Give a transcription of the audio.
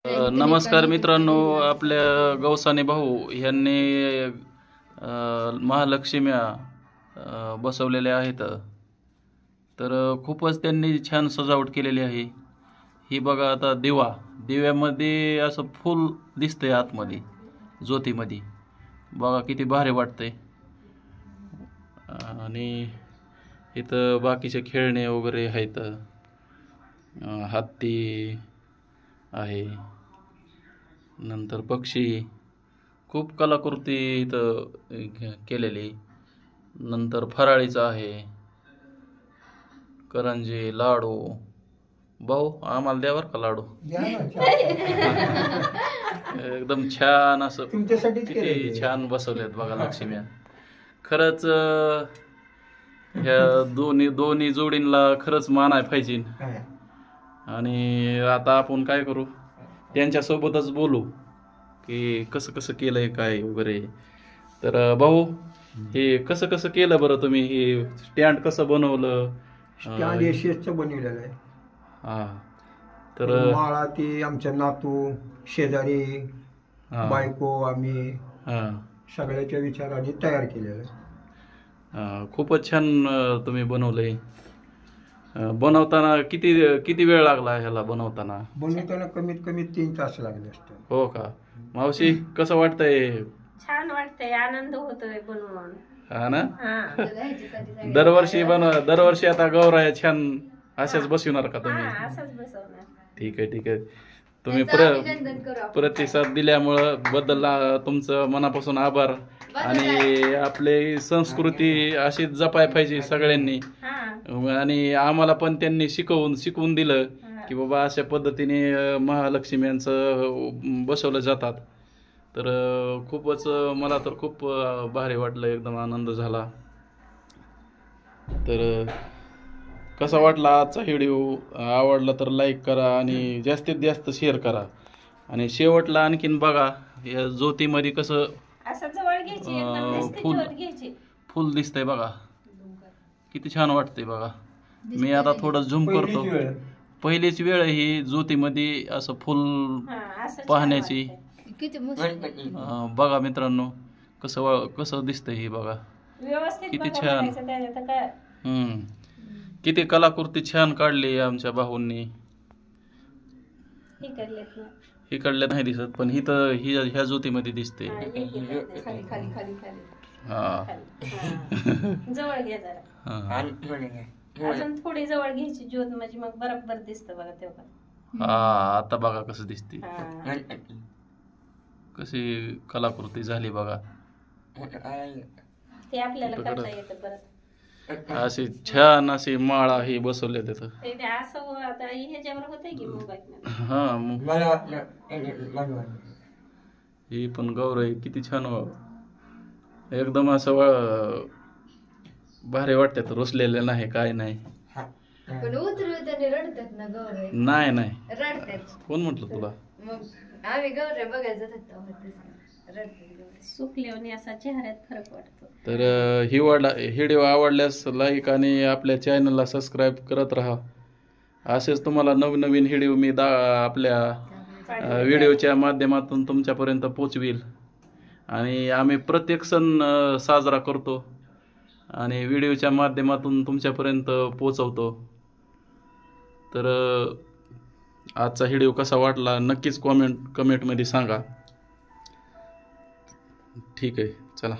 नमस्कार मित्रांनो, आपल्या गौसाने भाऊ यांनी महालक्ष्म्या बसवलेल्या आहेत. तर खूपच त्यांनी छान सजावट केलेली आहे. ही बघा, आता दिव्यामध्ये असं फुल दिसतंय आतमध्ये ज्योतीमध्ये. बघा किती भारी वाटतंय. आणि इथं बाकीचे खेळणे वगैरे आहेत. हत्ती आहे, नंतर पक्षी, खूप कलाकृती इथं केलेली. नंतर फराळीचं आहे, करंजी, लाडू. भाऊ आम्हाला द्यावर का लाडू? एकदम छान असं किती छान बसवलेत बघा लक्ष्म्या. खरंच ह्या दोन्ही जोडींना खरंच मानाय पाहिजे. आणि आता आपण काय करू, त्यांच्यासोबतच बोलू की कसं कसं केलंय काय वगैरे. तर भाऊ, हे कसं कसं केलं बरं तुम्ही? हे स्टँड कसं बनवलं? स्टँड एशियसचं बनवलेलं आहे. हा, तर माळा ती आमच्या नातू, शेजारी, बायको, आम्ही सगळ्याच्या विचाराने तयार केलेलं आहे. खूपच छान तुम्ही बनवलंय. बनवताना किती वेळ लागला ह्याला बनवताना? कमीत कमी 3 तास लागले असते. हो का? मावशी, कसं वाटतंय? छान वाटतंय, आनंद होतोय बनवून. हा ना? दरवर्षी आता गौराया छान अशाच बसवणार का तुम्ही? असंच बसवणार. ठीक आहे. तुम्ही प्रतिसाद दिल्यामुळं बद्दल तुमचं मनापासून आभार. आणि आपली संस्कृती अशीच जपाय पाहिजे सगळ्यांनी. आणि आम्हाला पण त्यांनी शिकवून दिलं की बाबा अशा पद्धतीने महालक्ष्म्यांचं बसवलं जातात. तर खूपच मला तर खूप भारी वाटलं, एकदम आनंद झाला. तर कसा वाटला आजचा व्हिडिओ? आवडला तर लाईक करा आणि जास्तीत जास्त शेअर करा. आणि शेवटला आणखीन बघा, या ज्योतीमध्ये कसं फुल दिसतंय बघा, किती छान वाटतंय बघा. मी आता थोडं झूम करतो. पहिलीच वेळ ही ज्योतीमध्ये असं फुल पाहण्याची. बघा मित्रांनो, कसं दिसतंय हे बघा, किती छान. किती कलाकृती छान काढली आमच्या भाऊंनी. इकडल्या नाही दिसत, पण ह्या ज्योतीमध्ये दिसते. हा, जवळ घ्या जरा, अजून थोडी जवळ घ्यायची ज्योत, म्हणजे मग बरोबर दिसतं बघा तेव्हा. हा, आता बघा कसं दिसते, कशी कलाकृती झाली बघा. ते आपल्याला करता येतं परत. अशी छान अशी माळा ही बसवले तिथं. असं आता ह्याच्यावर होतंय की मोबाईल. ही पण गौराई किती छान एकदम असं भारी वाटतात. रुसलेले नाही, काय नाही. नाही कोण म्हटलं तुला? आम्ही गौरे बघायचं सुकल्याने असा चेहऱ्यात फरक वाटतो. तर ही व्हिडिओ आवडल्यास लाईक आणि आपल्या चॅनलला सबस्क्राईब करत राहा. असेच तुम्हाला नवीन व्हिडिओ मी आपल्या व्हिडिओच्या माध्यमातून तुमच्यापर्यंत पोचवील. आणि आम्ही प्रत्येक सण साजरा करतो आणि व्हिडिओच्या माध्यमातून तुमच्यापर्यंत पोचवतो. तर आजचा व्हिडिओ कसा वाटला नक्कीच कमेंटमध्ये सांगा. ठीक आहे, चला.